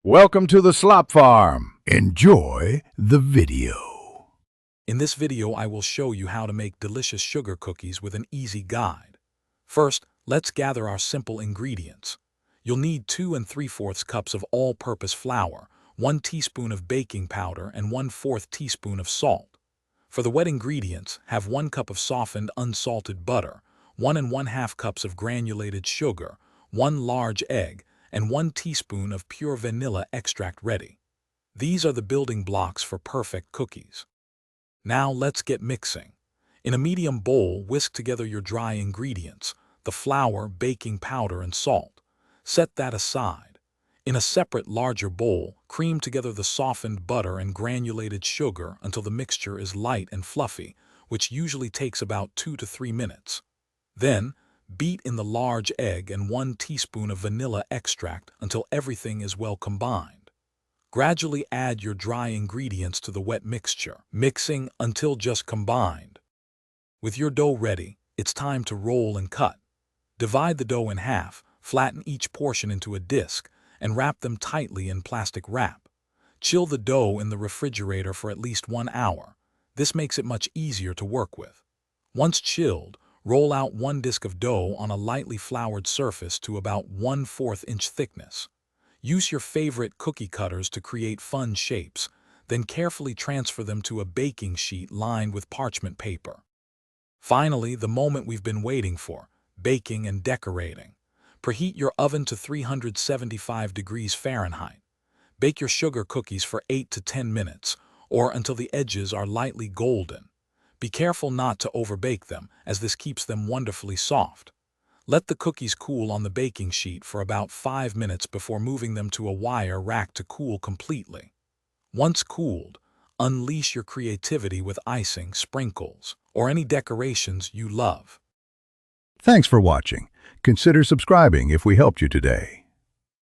Welcome to the Slop Farm. Enjoy the video. In this video, I will show you how to make delicious sugar cookies with an easy guide. First, let's gather our simple ingredients. You'll need 2 3/4 cups of all-purpose flour, 1 teaspoon of baking powder, and 1/4 teaspoon of salt. For the wet ingredients, have 1 cup of softened unsalted butter, 1 1/2 cups of granulated sugar, 1 large egg, and 1 teaspoon of pure vanilla extract ready. These are the building blocks for perfect cookies. Now let's get mixing. In a medium bowl, whisk together your dry ingredients, the flour, baking powder, and salt. Set that aside. In a separate larger bowl, cream together the softened butter and granulated sugar until the mixture is light and fluffy, which usually takes about 2 to 3 minutes. Then, beat in the large egg and 1 teaspoon of vanilla extract until everything is well combined. Gradually add your dry ingredients to the wet mixture, mixing until just combined. With your dough ready, it's time to roll and cut. Divide the dough in half, flatten each portion into a disc, and wrap them tightly in plastic wrap. Chill the dough in the refrigerator for at least 1 hour. This makes it much easier to work with. Once chilled, roll out 1 disc of dough on a lightly floured surface to about 1/4 inch thickness. Use your favorite cookie cutters to create fun shapes, then carefully transfer them to a baking sheet lined with parchment paper. Finally, the moment we've been waiting for, baking and decorating. Preheat your oven to 375 degrees Fahrenheit. Bake your sugar cookies for 8 to 10 minutes, or until the edges are lightly golden. Be careful not to overbake them, as this keeps them wonderfully soft. Let the cookies cool on the baking sheet for about 5 minutes before moving them to a wire rack to cool completely. Once cooled, unleash your creativity with icing, sprinkles, or any decorations you love. Thanks for watching. Consider subscribing if we helped you today.